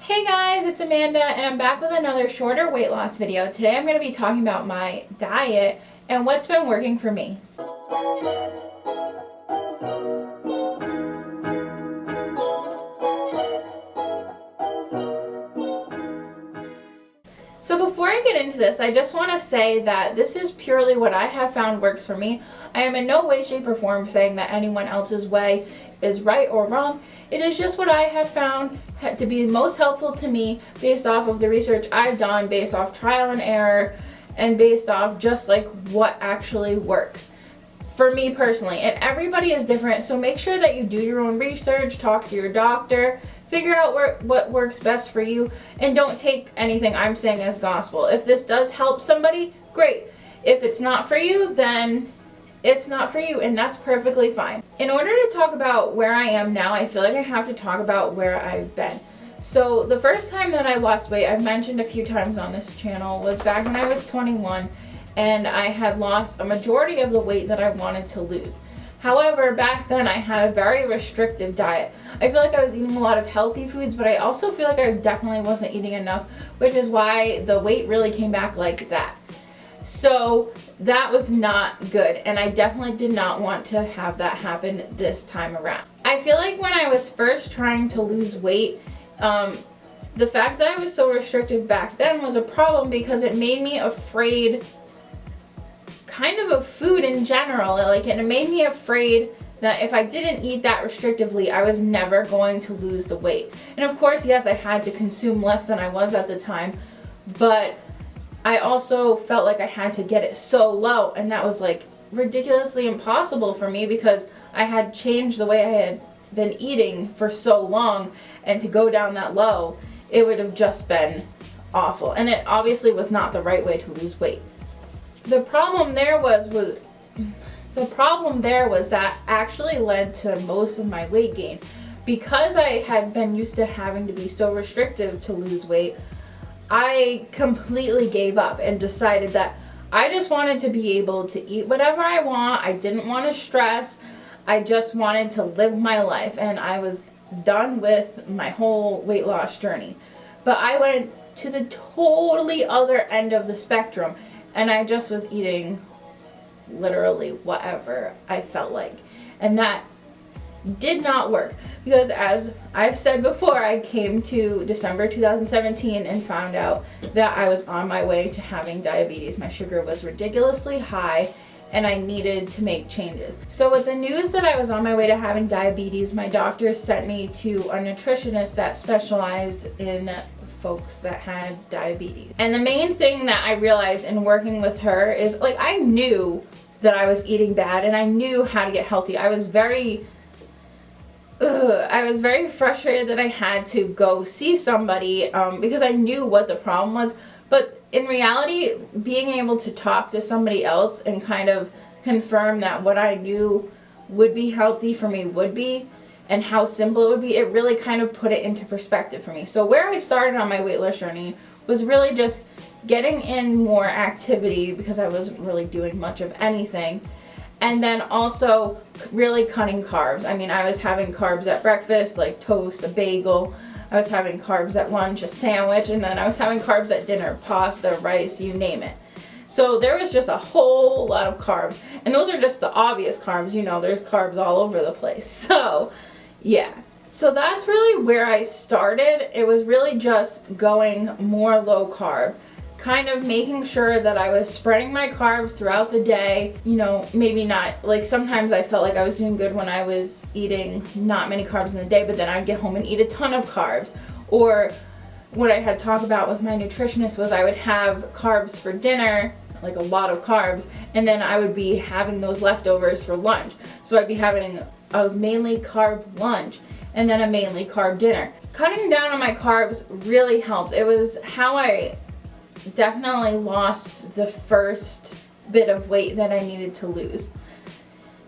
Hey guys, it's Amanda and I'm back with another shorter weight loss video. Today I'm going to be talking about my diet and what's been working for me. So before I get into this, I just want to say that this is purely what I have found works for me. I am in no way, shape, or form saying that anyone else's way is right or wrong. It is just what I have found to be most helpful to me based off of the research I've done, based off trial and error, and based off just like what actually works for me personally. And everybody is different, so make sure that you do your own research, talk to your doctor, figure out what works best for you, and don't take anything I'm saying as gospel. If this does help somebody, great. If it's not for you, then it's not for you, and that's perfectly fine. In order to talk about where I am now, I feel like I have to talk about where I've been. So the first time that I lost weight, I've mentioned a few times on this channel, was back when I was 21, and I had lost a majority of the weight that I wanted to lose. However, back then I had a very restrictive diet. I feel like I was eating a lot of healthy foods, but I also feel like I definitely wasn't eating enough, which is why the weight really came back like that. So that was not good, and I definitely did not want to have that happen this time around. I feel like when I was first trying to lose weight, the fact that I was so restrictive back then was a problem because it made me afraid kind of food in general. Like, it made me afraid that if I didn't eat that restrictively, I was never going to lose the weight. And of course, yes, I had to consume less than I was at the time, but I also felt like I had to get it so low, and that was like ridiculously impossible for me because I had changed the way I had been eating for so long, and to go down that low, it would have just been awful. And it obviously was not the right way to lose weight. The problem there was that actually led to most of my weight gain. Because I had been used to having to be so restrictive to lose weight, I completely gave up and decided that I just wanted to be able to eat whatever I want. I didn't want to stress. I just wanted to live my life, and I was done with my whole weight loss journey. But I went to the totally other end of the spectrum, and I just was eating literally whatever I felt like. And that did not work because, as I've said before, I came to December 2017 and found out that I was on my way to having diabetes. My sugar was ridiculously high and I needed to make changes. So with the news that I was on my way to having diabetes, my doctor sent me to a nutritionist that specialized in folks that had diabetes. And the main thing that I realized in working with her is, like, I knew that I was eating bad and I knew how to get healthy. I was very frustrated that I had to go see somebody because I knew what the problem was. But in reality, being able to talk to somebody else and kind of confirm that what I knew would be healthy for me would be, and how simple it would be, it really kind of put it into perspective for me. So where I started on my weight loss journey was really just getting in more activity because I wasn't really doing much of anything. And then also really cutting carbs. I mean, I was having carbs at breakfast, like toast, a bagel. I was having carbs at lunch, a sandwich, and then I was having carbs at dinner, pasta, rice, you name it. So there was just a whole lot of carbs. And those are just the obvious carbs, you know, there's carbs all over the place. So, yeah. So that's really where I started. It was really just going more low carb, kind of making sure that I was spreading my carbs throughout the day. You know, maybe not, like, sometimes I felt like I was doing good when I was eating not many carbs in the day, but then I'd get home and eat a ton of carbs. Or what I had talked about with my nutritionist was I would have carbs for dinner, like a lot of carbs, and then I would be having those leftovers for lunch. So I'd be having a mainly carb lunch and then a mainly carb dinner. Cutting down on my carbs really helped. It was how I definitely lost the first bit of weight that I needed to lose.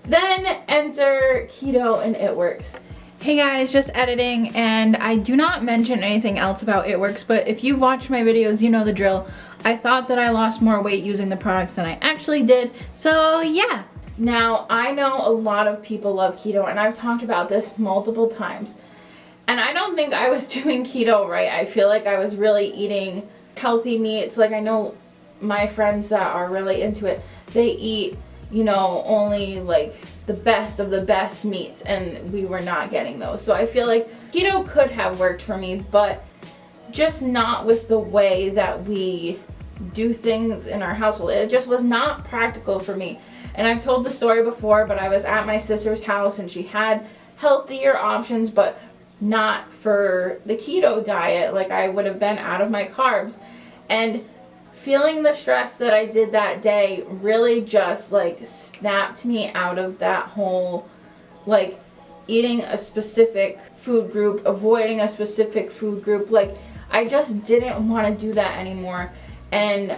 Then enter keto and it works. Hey guys, just editing, and I do not mention anything else about It Works, but if you've watched my videos, you know the drill. I thought that I lost more weight using the products than I actually did, so yeah. Now, I know a lot of people love keto, and I've talked about this multiple times. And I don't think I was doing keto right. I feel like I was really eating healthy meats. Like, I know my friends that are really into it, they eat, you know, only like the best of the best meats, and we were not getting those. So I feel like keto could have worked for me, but just not with the way that we do things in our household. It just was not practical for me. And I've told the story before, but I was at my sister's house and she had healthier options, but not for the keto diet. Like, I would have been out of my carbs. And feeling the stress that I did that day really just like snapped me out of that whole, like, eating a specific food group, avoiding a specific food group. Like, I just didn't want to do that anymore. And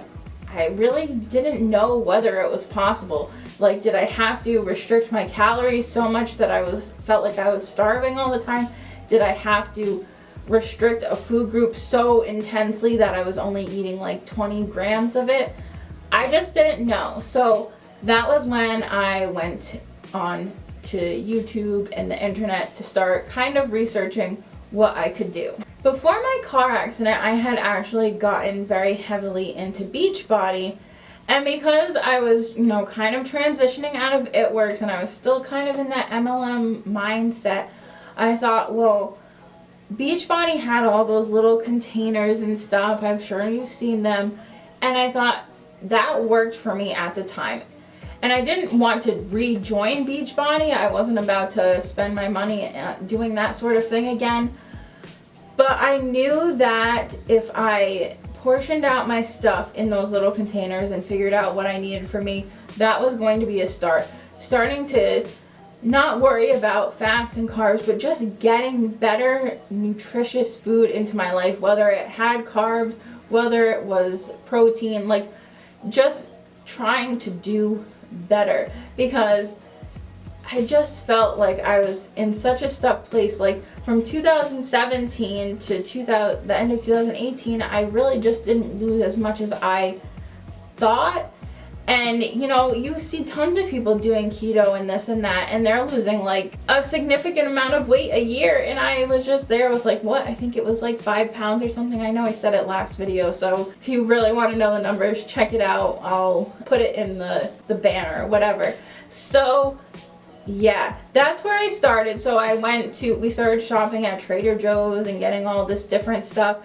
I really didn't know whether it was possible. Like, did I have to restrict my calories so much that felt like I was starving all the time? Did I have to restrict a food group so intensely that I was only eating like 20 grams of it? I just didn't know. So that was when I went on to YouTube and the internet to start kind of researching what I could do. Before my car accident, I had actually gotten very heavily into Beachbody, and because I was, you know, kind of transitioning out of It Works and I was still kind of in that MLM mindset, I thought, well, Beachbody had all those little containers and stuff. I'm sure you've seen them. And I thought that worked for me at the time. And I didn't want to rejoin Beachbody. I wasn't about to spend my money doing that sort of thing again. But I knew that if I portioned out my stuff in those little containers and figured out what I needed for me, that was going to be a start. Starting to not worry about fats and carbs, but just getting better, nutritious food into my life, whether it had carbs, whether it was protein, like just trying to do better, because I just felt like I was in such a stuck place. Like, from 2017 to the end of 2018, I really just didn't lose as much as I thought. And, you know, you see tons of people doing keto and this and that, and they're losing like a significant amount of weight a year. And I was just there with like, what? I think it was like 5 pounds or something. I know I said it last video, so if you really want to know the numbers, check it out. I'll put it in the banner or whatever. So yeah, that's where I started. So we started shopping at Trader Joe's and getting all this different stuff.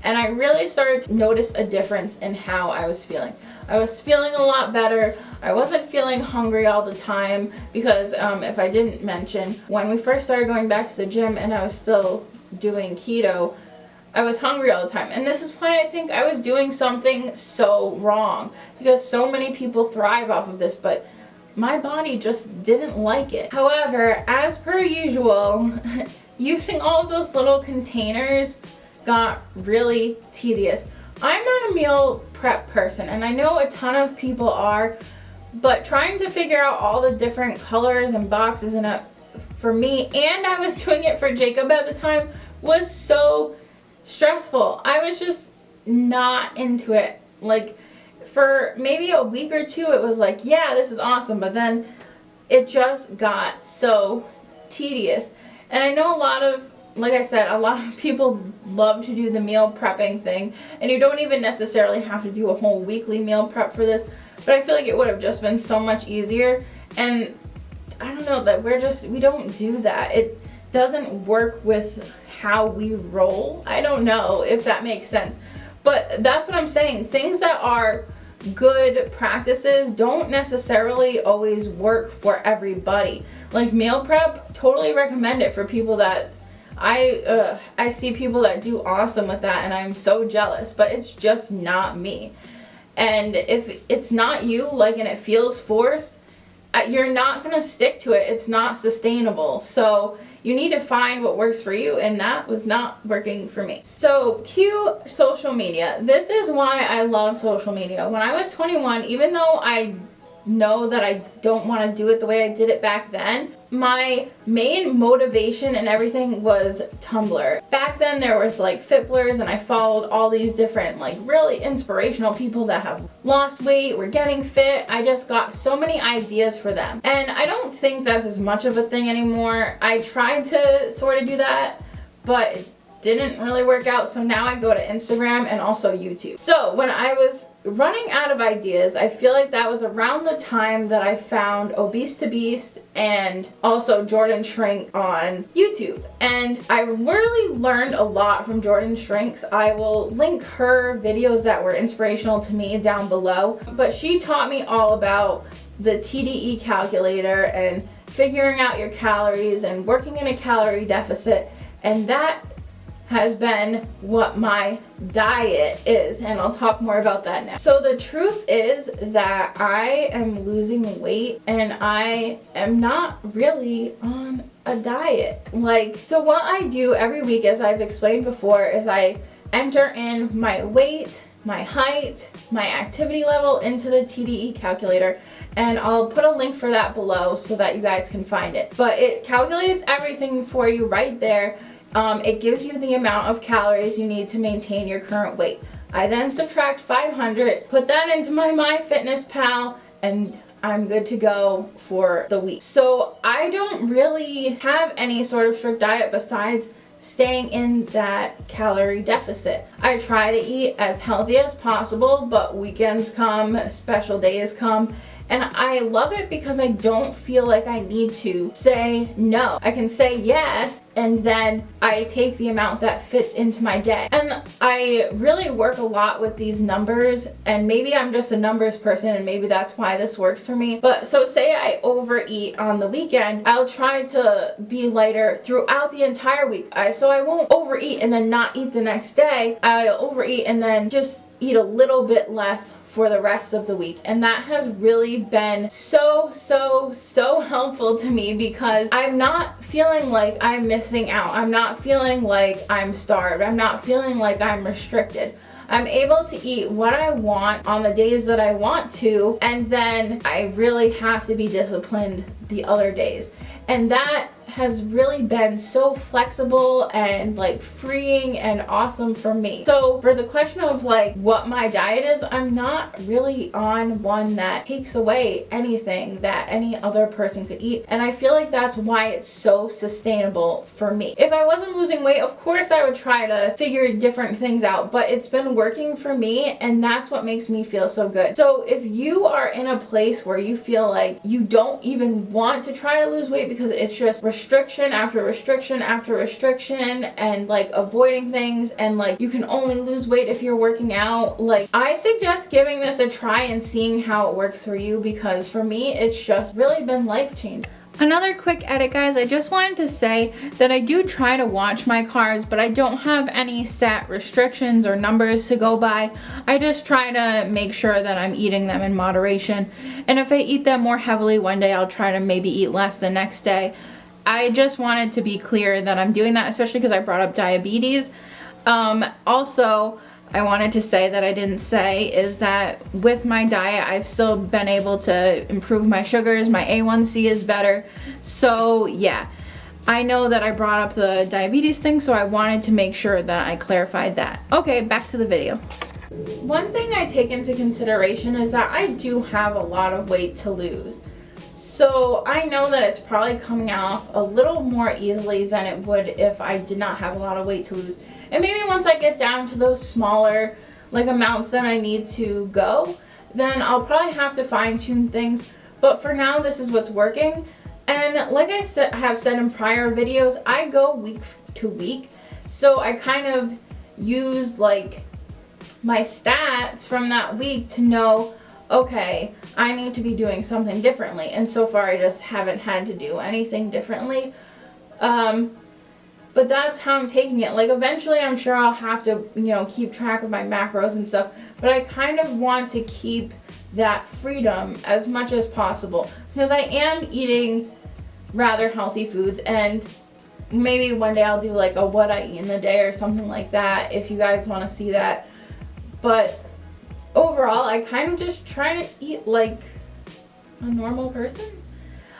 And I really started to notice a difference in how I was feeling. I was feeling a lot better. I wasn't feeling hungry all the time, because if I didn't mention, when we first started going back to the gym and I was still doing keto, I was hungry all the time. And this is why I think I was doing something so wrong, because so many people thrive off of this, but my body just didn't like it. However, as per usual, using all of those little containers got really tedious. I'm not a meal prep person, and I know a ton of people are, but trying to figure out all the different colors and boxes for me, and I was doing it for Jacob at the time, was so stressful. I was just not into it. Like, for maybe a week or two, it was like, yeah, this is awesome, but then it just got so tedious. And I know like I said, a lot of people love to do the meal prepping thing, and you don't even necessarily have to do a whole weekly meal prep for this, but I feel like it would have just been so much easier. And I don't know, that we don't do that. It doesn't work with how we roll. I don't know if that makes sense, but that's what I'm saying. Things that are good practices don't necessarily always work for everybody. Like, meal prep, totally recommend it for people that I see people that do awesome with that, and I'm so jealous, but it's just not me. And if it's not you, like, and it feels forced, you're not gonna stick to it. It's not sustainable. So you need to find what works for you, and that was not working for me. So, cue social media. This is why I love social media. When I was 21, even though I know that I don't want to do it the way I did it back then, my main motivation and everything was Tumblr. Back then there was like Fitblers, and I followed all these different like really inspirational people that have lost weight, were getting fit. I just got so many ideas for them. And I don't think that's as much of a thing anymore. I tried to sort of do that, but it didn't really work out, so now I go to Instagram and also YouTube. So when I was running out of ideas, I feel like that was around the time that I found Obese to Beast and also Jordan Shrink on YouTube. And I really learned a lot from Jordan Shrinks. I will link her videos that were inspirational to me down below. But she taught me all about the TDE calculator and figuring out your calories and working in a calorie deficit, and that has been what my diet is, and I'll talk more about that now. So the truth is that I am losing weight and I am not really on a diet. So what I do every week, as I've explained before, is I enter in my weight, my height, my activity level into the TDE calculator, and I'll put a link for that below so that you guys can find it. But it calculates everything for you right there. It gives you the amount of calories you need to maintain your current weight. I then subtract 500, put that into my MyFitnessPal, and I'm good to go for the week. So I don't really have any sort of strict diet besides staying in that calorie deficit. I try to eat as healthy as possible, but weekends come, special days come, and I love it because I don't feel like I need to say no. I can say yes, and then I take the amount that fits into my day. And I really work a lot with these numbers, and maybe I'm just a numbers person and maybe that's why this works for me. But so say I overeat on the weekend, I'll try to be lighter throughout the entire week. So I won't overeat and then not eat the next day. I'll overeat and then just eat a little bit less for the rest of the week, and that has really been so helpful to me because I'm not feeling like I'm missing out. I'm not feeling like I'm starved. I'm not feeling like I'm restricted. I'm able to eat what I want on the days that I want to, and then I really have to be disciplined the other days. And that has really been so flexible and freeing and awesome for me. So for the question of what my diet is, I'm not really on one that takes away anything that any other person could eat, and I feel like that's why it's so sustainable for me. If I wasn't losing weight, of course I would try to figure different things out, but it's been working for me, and that's what makes me feel so good. So if you are in a place where you feel like you don't even want to try to lose weight because it's just restriction after restriction after restriction and avoiding things, and you can only lose weight if you're working out, I suggest giving this a try and seeing how it works for you, because for me it's just really been life-changing. Another quick edit, guys, I just wanted to say that I do try to watch my carbs, but I don't have any set restrictions or numbers to go by. I just try to make sure that I'm eating them in moderation, and if I eat them more heavily one day, I'll try to maybe eat less the next day. I just wanted to be clear that I'm doing that, especially because I brought up diabetes. Also, I wanted to say that I didn't say is that with my diet, I've still been able to improve my sugars. My A1C is better. So yeah, I know that I brought up the diabetes thing, so I wanted to make sure that I clarified that. Okay, back to the video. One thing I take into consideration is that I do have a lot of weight to lose. So I know that it's probably coming off a little more easily than it would if I did not have a lot of weight to lose. And maybe once I get down to those smaller amounts that I need to go, then I'll probably have to fine-tune things. But for now, this is what's working. And like I have said in prior videos, I go week to week. So I kind of used my stats from that week to know, okay, I need to be doing something differently. And so far I just haven't had to do anything differently. But that's how I'm taking it. Eventually I'm sure I'll have to, keep track of my macros and stuff. But I kind of want to keep that freedom as much as possible, because I am eating rather healthy foods, and maybe one day I'll do a what I eat in the day or something like that if you guys want to see that. But overall, I kind of just try to eat like a normal person.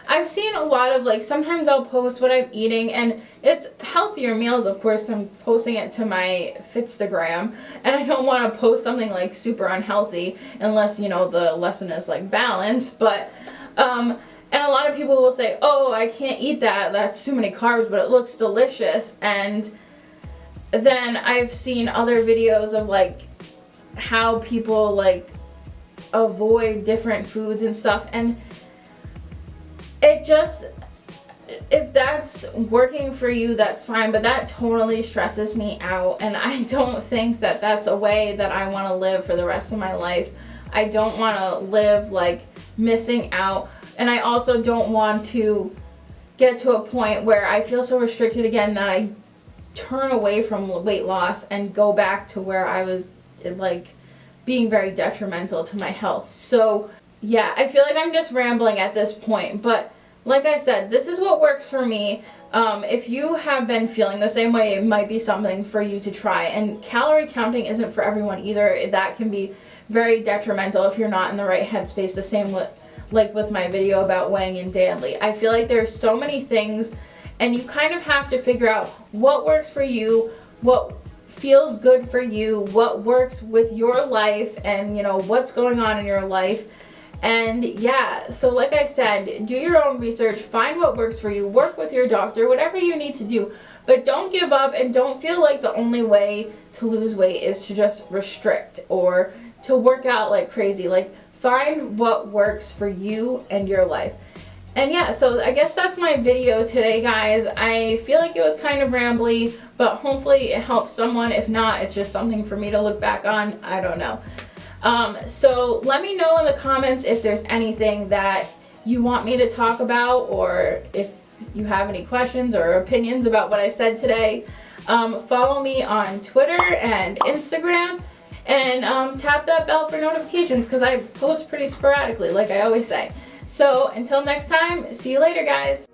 I've seen a lot of sometimes I'll post what I'm eating, and it's healthier meals, of course. I'm posting it to my Fitstagram, and I don't want to post something super unhealthy unless, the lesson is balance. But and a lot of people will say, oh, I can't eat that, that's too many carbs, but it looks delicious. And then I've seen other videos of like how people like avoid different foods and stuff, and it just, if that's working for you, that's fine, but that totally stresses me out, and I don't think that that's a way that I want to live for the rest of my life. I don't want to live like missing out, and I also don't want to get to a point where I feel so restricted again that I turn away from weight loss and go back to where I was like being very detrimental to my health. So yeah, I feel like I'm just rambling at this point, but like I said, this is what works for me. If you have been feeling the same way, it might be something for you to try. And calorie counting isn't for everyone either. That can be very detrimental if you're not in the right headspace. The same with like with my video about weighing in daily. I feel like there's so many things, and you kind of have to figure out what works for you, what feels good for you, what works with your life, and you know what's going on in your life. And yeah, so like I said, do your own research, find what works for you, work with your doctor, whatever you need to do. But don't give up, and don't feel like the only way to lose weight is to just restrict or to work out like crazy. Like, find what works for you and your life. And yeah, so I guess that's my video today, guys. I feel like it was kind of rambly, but hopefully it helps someone. If not, it's just something for me to look back on. I don't know. So let me know in the comments if there's anything that you want me to talk about, or if you have any questions or opinions about what I said today. Follow me on Twitter and Instagram, and tap that bell for notifications because I post pretty sporadically, like I always say. So until next time, see you later, guys.